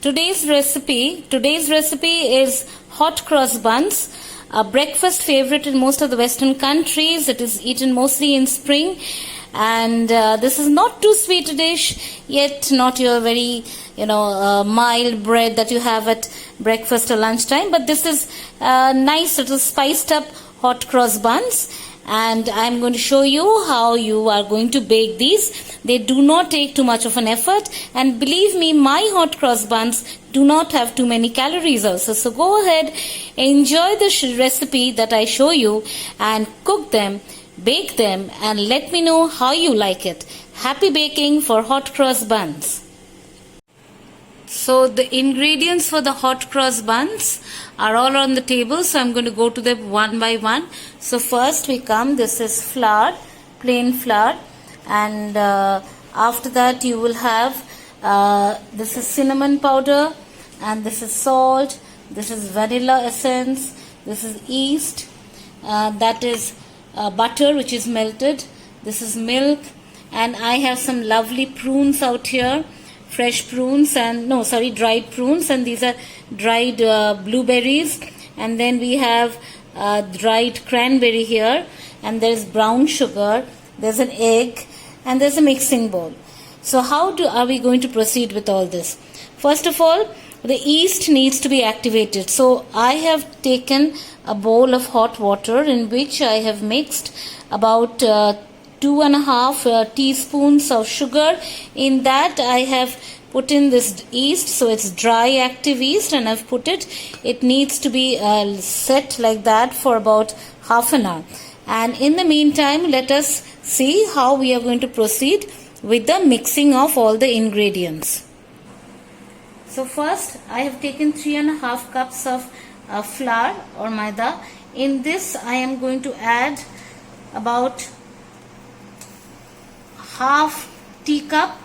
Today's recipe is hot cross buns, a breakfast favorite in most of the Western countries. It is eaten mostly in spring, and this is not too sweet a dish, yet not your very mild bread that you have at breakfast or lunchtime. But this is nice little spiced up hot cross buns, and I'm going to show you how you are going to bake these. They do not take too much of an effort, and believe me, my hot cross buns do not have too many calories also. So go ahead, enjoy the recipe that I show you, and cook them, bake them, and let me know how you like it. Happy baking for hot cross buns. So the ingredients for the hot cross buns are all on the table, so I'm going to go to them one by one. So first this is flour, plain flour, and after that you will have this is cinnamon powder, and this is salt, this is vanilla essence, this is yeast, that is butter which is melted, this is milk, and I have some lovely prunes out here, fresh prunes, and dried prunes, and these are dried blueberries, and then we have dried cranberry here, and there's brown sugar, there's an egg, and there's a mixing bowl. So how are we going to proceed with all this? First of all, the yeast needs to be activated. So I have taken a bowl of hot water in which I have mixed about 2.5 teaspoons of sugar. In that I have put in this yeast, so it's dry active yeast, and I've put it. It needs to be set like that for about half an hour. And in the meantime, let us see how we are going to proceed with the mixing of all the ingredients. So first, I have taken 3.5 cups of flour or maida. In this, I am going to add about half teacup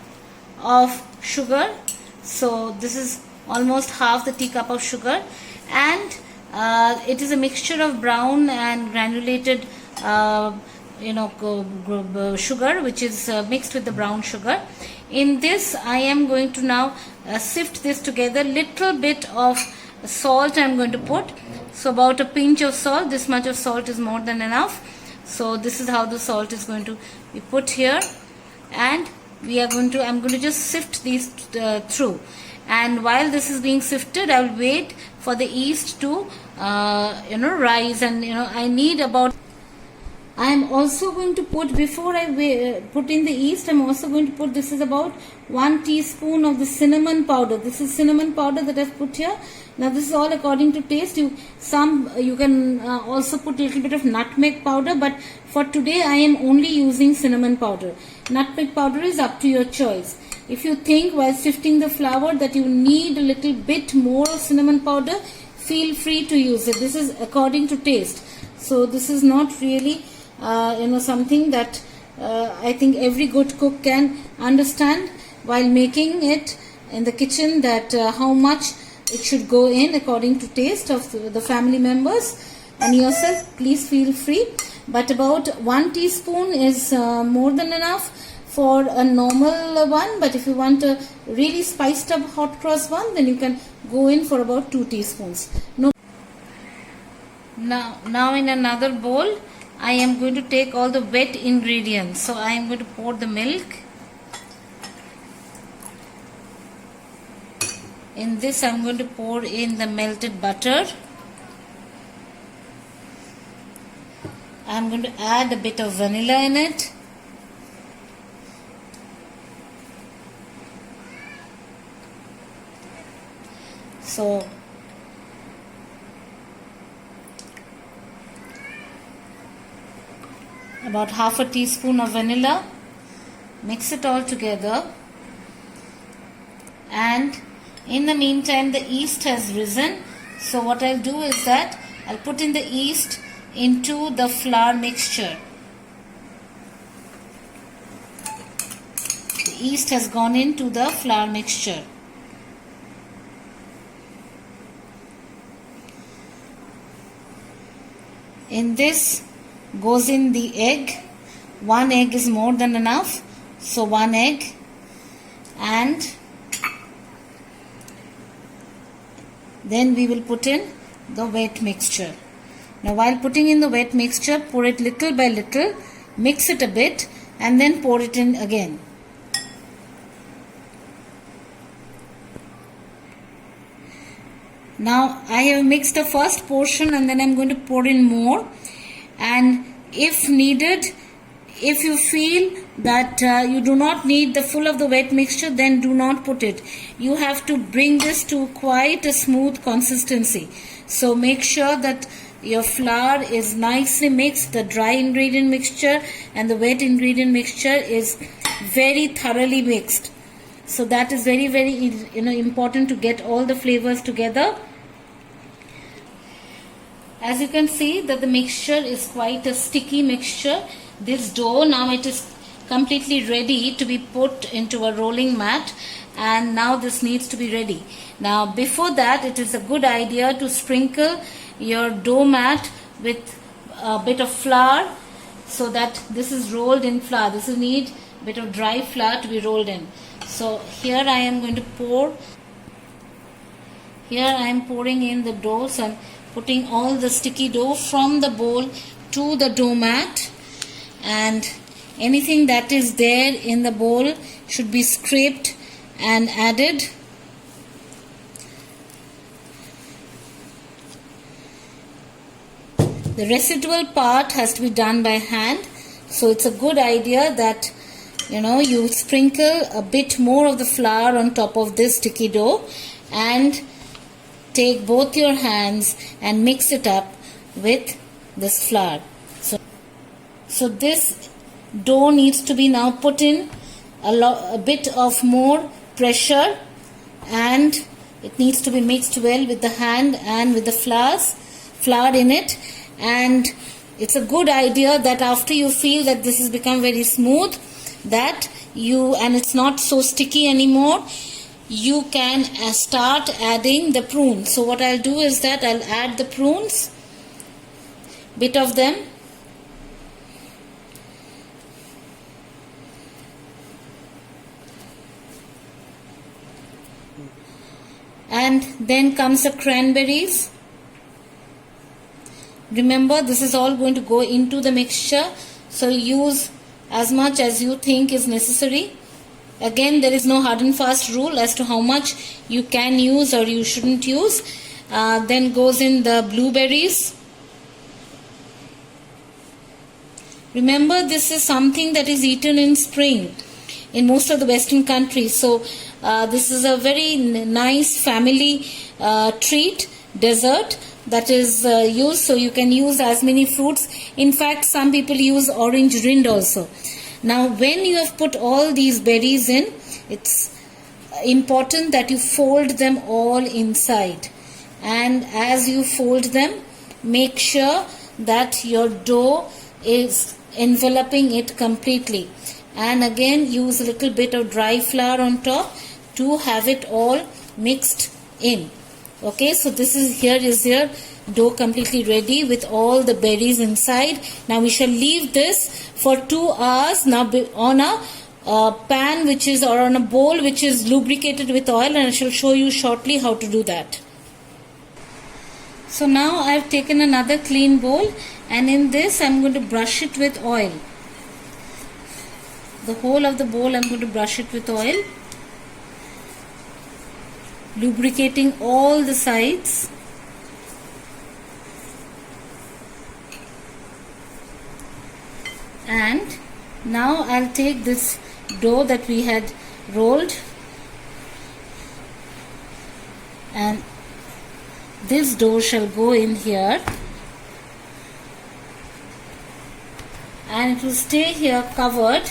of sugar. So this is almost half the teacup of sugar, and it is a mixture of brown and granulated sugar, which is mixed with the brown sugar. In this, I am going to now sift this together. Little bit of salt I am going to put. So about a pinch of salt. This much of salt is more than enough. So this is how the salt is going to be put here, and I'm going to just sift these through. And while this is being sifted, I will wait for the yeast to rise, and I am also going to put, before I put in the yeast, I am also going to put, this is about 1 teaspoon of the cinnamon powder. This is cinnamon powder that I have put here. Now this is all according to taste. You can also put a little bit of nutmeg powder, but for today I am only using cinnamon powder. Nutmeg powder is up to your choice. If you think while sifting the flour that you need a little bit more of cinnamon powder, feel free to use it. This is according to taste. So this is not really something that I think every good cook can understand while making it in the kitchen, that how much it should go in according to taste of the family members and yourself. Please feel free, but about 1 teaspoon is more than enough for a normal one. But if you want a really spiced up hot cross one, then you can go in for about 2 teaspoons. Now in another bowl, I am going to take all the wet ingredients. So I am going to pour the milk. In this, I am going to pour in the melted butter. I am going to add a bit of vanilla in it. So about half a teaspoon of vanilla. Mix it all together, and in the meantime the yeast has risen. So what I'll do is that I'll put in the yeast into the flour mixture. The yeast has gone into the flour mixture. In this goes in the egg. 1 egg is more than enough, so 1 egg, and Then we will put in the wet mixture. Now while putting in the wet mixture, pour it little by little, mix it a bit and then pour it in again. Now I have mixed the first portion and then I'm going to pour in more, and if needed, if you feel that you do not need the full of the wet mixture, then do not put it. You have to bring this to quite a smooth consistency. So make sure that your flour is nicely mixed, the dry ingredient mixture and the wet ingredient mixture is very thoroughly mixed. So that is very important to get all the flavors together. As you can see that the mixture is quite a sticky mixture. This dough, now it is completely ready to be put into a rolling mat, and now this needs to be ready. Now before that, it is a good idea to sprinkle your dough mat with a bit of flour so that this is rolled in flour. This will need a bit of dry flour to be rolled in. So here I am going to pour. Here I am pouring in the dough. So I'm putting all the sticky dough from the bowl to the dough mat, and anything that is there in the bowl should be scraped and added. The residual part has to be done by hand, so it's a good idea that you sprinkle a bit more of the flour on top of this sticky dough and take both your hands and mix it up with this flour. So this dough needs to be now put in a bit of more pressure, and it needs to be mixed well with the hand and with the flour in it. And it's a good idea that after you feel that this has become very smooth, and it's not so sticky anymore, you can start adding the prunes. So what I'll do is that I'll add the prunes, bit of them, and then comes the cranberries. Remember, this is all going to go into the mixture, so use as much as you think is necessary. Again, there is no hard and fast rule as to how much you can use or you shouldn't use. Then goes in the blueberries. Remember, this is something that is eaten in spring in most of the Western countries. So this is a very nice family treat, dessert that is used. So you can use as many fruits. In fact, some people use orange rind also. Now when you have put all these berries in, it's important that you fold them all inside, and as you fold them, make sure that your dough is enveloping it completely, and again use a little bit of dry flour on top to have it all mixed in. Okay, so this is your dough completely ready with all the berries inside. Now we shall leave this for 2 hours now on a pan or on a bowl which is lubricated with oil, and I shall show you shortly how to do that. So now I have taken another clean bowl, and in this I am going to brush it with oil. The whole of the bowl I am going to brush it with oil, lubricating all the sides. And now I'll take this dough that we had rolled, and this dough shall go in here, and it will stay here covered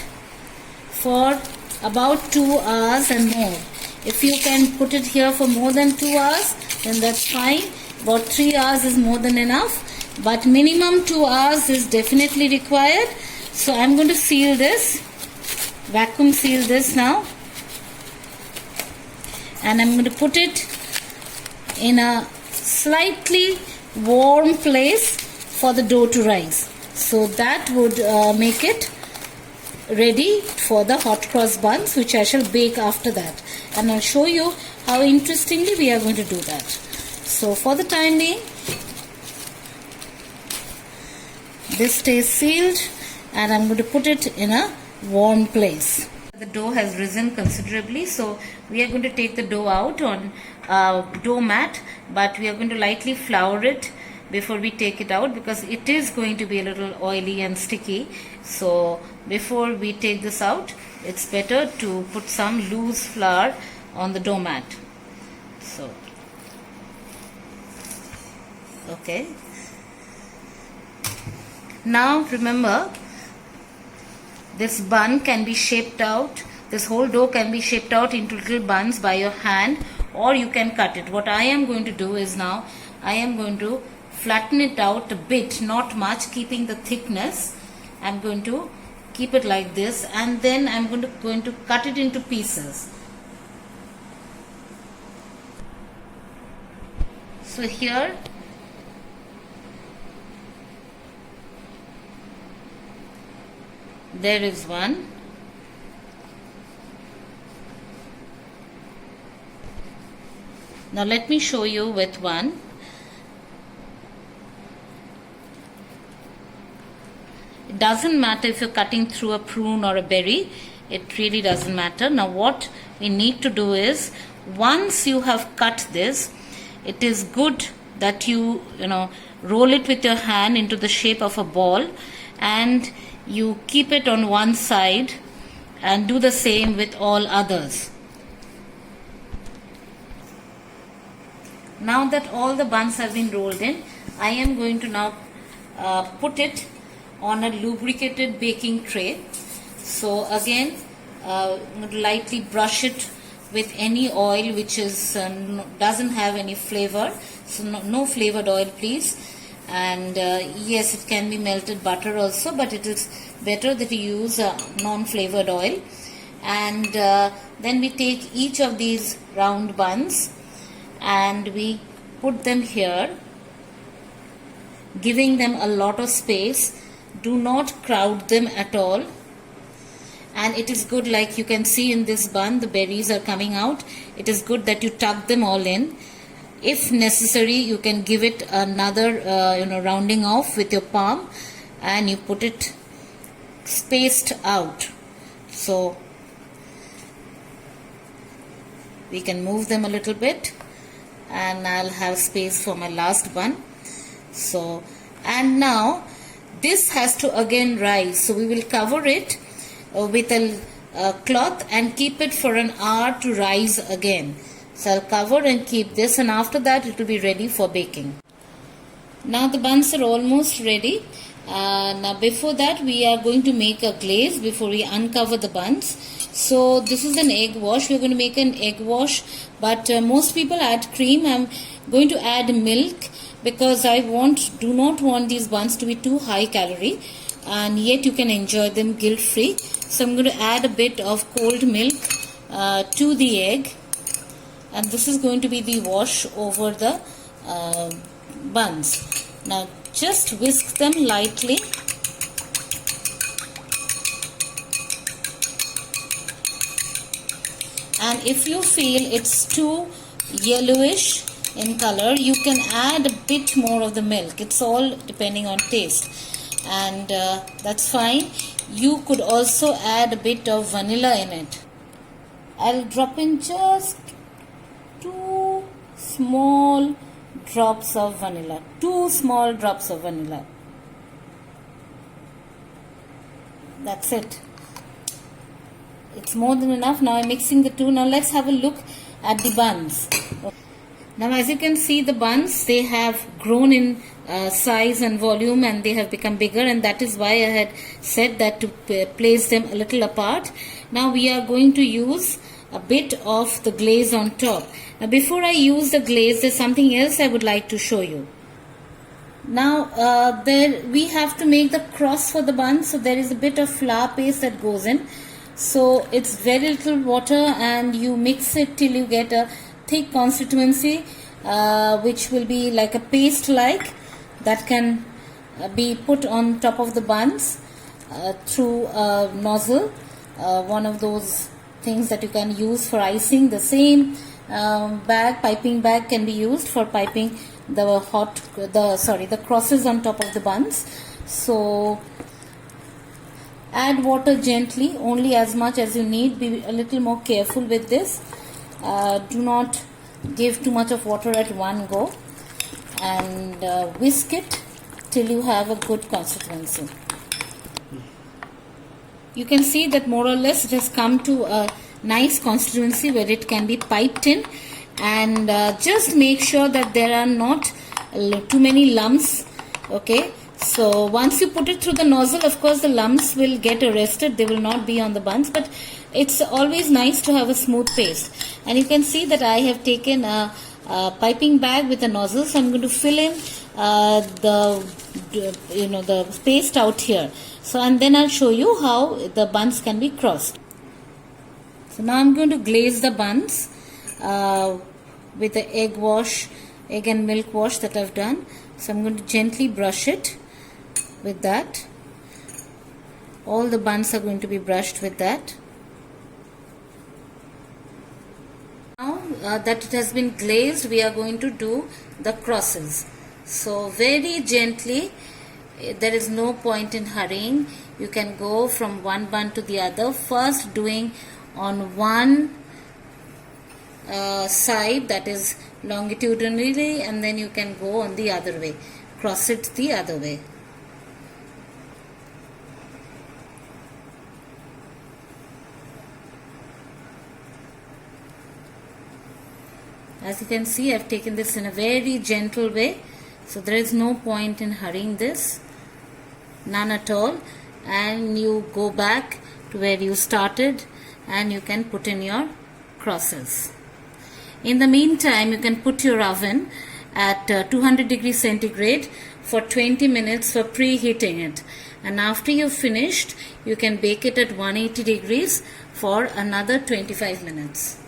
for about 2 hours and more. If you can put it here for more than 2 hours, then that's fine. About 3 hours is more than enough, but minimum 2 hours is definitely required. So I'm going to seal this, vacuum seal this now, and I'm going to put it in a slightly warm place for the dough to rise. So that would make it ready for the hot cross buns, which I shall bake after that, and I'll show you how interestingly we are going to do that. So for the time being, this stays sealed, and I'm going to put it in a warm place. The dough has risen considerably, so we are going to take the dough out on dough mat, but we are going to lightly flour it before we take it out, because it is going to be a little oily and sticky. So before we take this out, it's better to put some loose flour on the dough mat. So okay, now remember, this bun can be shaped out, this whole dough can be shaped out into little buns by your hand, or you can cut it. What I am going to do is, now I am going to flatten it out a bit, not much, keeping the thickness. I'm going to keep it like this, and then I'm going to cut it into pieces. So here, there is one. Now let me show you with one. It doesn't matter if you're cutting through a prune or a berry. It really doesn't matter. Now what we need to do is, once you have cut this, it is good that you roll it with your hand into the shape of a ball, and you keep it on one side, and do the same with all others. Now that all the buns have been rolled in, I am going to now put it on a lubricated baking tray. So again, I'm going to lightly brush it with any oil which is doesn't have any flavor. So no flavored oil, please. And yes, it can be melted butter also, but it is better that you use non-flavored oil. And then we take each of these round buns and we put them here, giving them a lot of space. Do not crowd them at all. And it is good, like you can see in this bun, the berries are coming out. It is good that you tuck them all in. If necessary, you can give it another rounding off with your palm, and you put it spaced out. So we can move them a little bit, and I'll have space for my last bun. So, and now this has to again rise, so we will cover it with a cloth and keep it for an hour to rise again. So I'll cover and keep this, and after that it will be ready for baking. Now the buns are almost ready. Now before that, we are going to make a glaze before we uncover the buns. So this is an egg wash. We're going to make an egg wash, but most people add cream. I'm going to add milk because I do not want these buns to be too high calorie, and yet you can enjoy them guilt free. So I'm going to add a bit of cold milk to the egg, and this is going to be the wash over the buns. Now just whisk them lightly. And if you feel it's too yellowish in color, you can add a bit more of the milk. It's all depending on taste, and that's fine. You could also add a bit of vanilla in it. I'll drop in just 2 small drops of vanilla. 2 small drops of vanilla. That's it. It's more than enough. Now I'm mixing the two. Now let's have a look at the buns. Now as you can see, the buns, they have grown in size and volume, and they have become bigger, and that is why I had said that to place them a little apart. Now we are going to use a bit of the glaze on top. Now before I use the glaze, there's something else I would like to show you. Now there we have to make the cross for the bun, so there is a bit of flour paste that goes in. So it's very little water, and you mix it till you get a thick constituency, which will be like a paste like that can be put on top of the buns through a nozzle, one of those things that you can use for icing. The same piping bag can be used for piping the crosses on top of the buns. So add water gently, only as much as you need. Be a little more careful with this. Do not give too much of water at one go, and whisk it till you have a good consistency. You can see that more or less it has come to a nice consistency where it can be piped in, and just make sure that there are not too many lumps. Okay, so once you put it through the nozzle, of course the lumps will get arrested, they will not be on the buns, but it's always nice to have a smooth paste. And you can see that I have taken a piping bag with a nozzle, so I'm going to fill in the paste out here. So, and then I'll show you how the buns can be crossed. So now I'm going to glaze the buns with the egg and milk wash that I've done. So I'm going to gently brush it with that. All the buns are going to be brushed with that. Now that it has been glazed, we are going to do the crosses. So very gently, there is no point in hurrying. You can go from one bun to the other, first doing on one side, that is longitudinally, and then you can go on the other way, cross it the other way. As you can see, I've taken this in a very gentle way, so there is no point in hurrying this, none at all. And you go back to where you started and you can put in your crosses. In the meantime, you can put your oven at 200 degrees centigrade for 20 minutes for preheating it. And after you've finished, you can bake it at 180 degrees for another 25 minutes.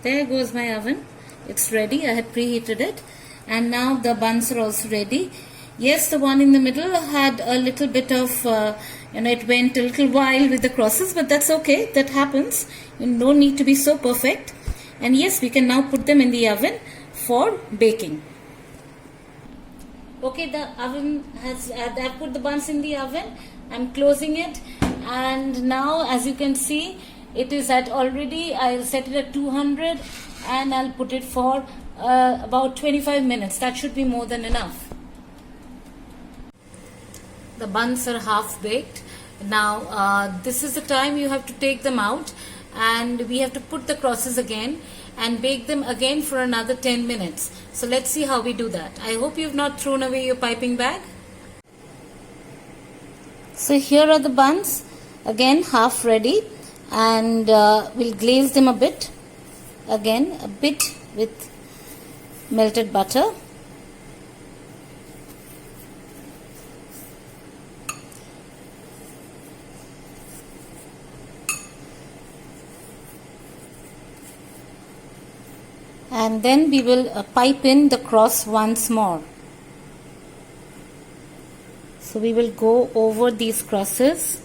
There goes my oven. It's ready. I had preheated it. And now the buns are also ready. Yes, the one in the middle had a little bit of, it went a little wild with the crosses, but that's okay. That happens. You don't need to be so perfect. And yes, we can now put them in the oven for baking. Okay, the oven has, I've put the buns in the oven. I'm closing it. And now, as you can see, it is at already, I'll set it at 200 and I'll put it for about 25 minutes. That should be more than enough. The buns are half baked. Now this is the time you have to take them out, and we have to put the crosses again and bake them again for another 10 minutes. So let's see how we do that. I hope you've not thrown away your piping bag. So here are the buns, again half ready. And we'll glaze them a bit with melted butter. And then we will pipe in the cross once more. So we will go over these crosses.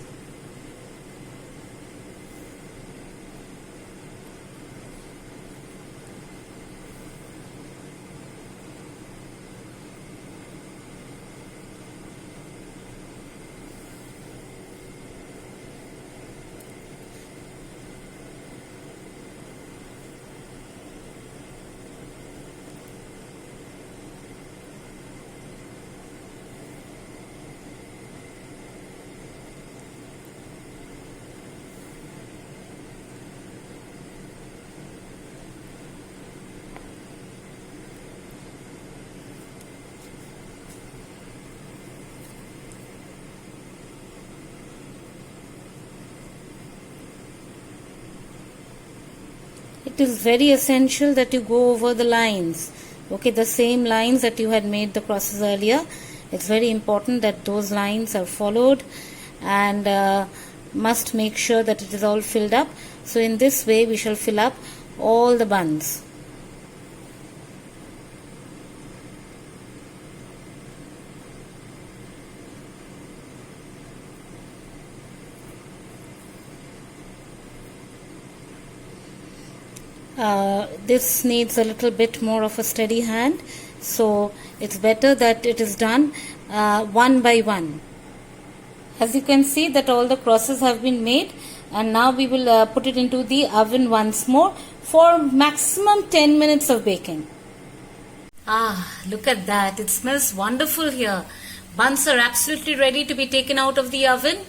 It is very essential that you go over the lines, okay, the same lines that you had made the crosses earlier. It's very important that those lines are followed, and must make sure that it is all filled up. So in this way we shall fill up all the buns. This needs a little bit more of a steady hand, so it's better that it is done one by one. As you can see that all the crosses have been made, and now we will put it into the oven once more for maximum 10 minutes of baking. Look at that. It smells wonderful here. Buns are absolutely ready to be taken out of the oven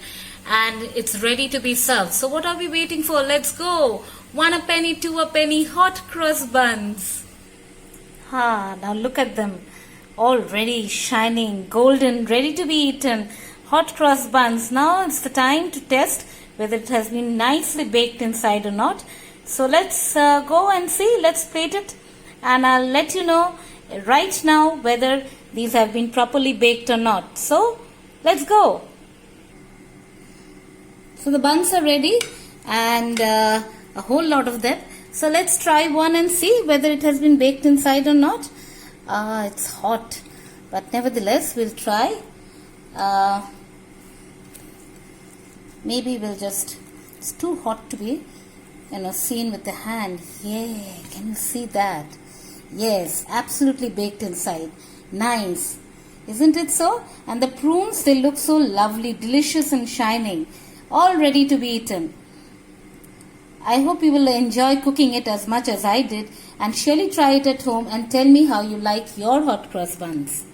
and it's ready to be served. So what are we waiting for? Let's go. 1 a penny, 2 a penny, hot cross buns. Now look at them. Already shining, golden, ready to be eaten. Hot cross buns. Now it's the time to test whether it has been nicely baked inside or not. So let's go and see. Let's plate it and I'll let you know right now whether these have been properly baked or not. So let's go. So the buns are ready and a whole lot of them. So let's try one and see whether it has been baked inside or not. It's hot, but nevertheless we'll try. Maybe we'll just, it's too hot to be seen with the hand. Yeah, can you see that? Yes, absolutely baked inside. Nice, isn't it so? And the prunes, they look so lovely, delicious and shining, all ready to be eaten. I hope you will enjoy cooking it as much as I did, and surely try it at home and tell me how you like your hot cross buns.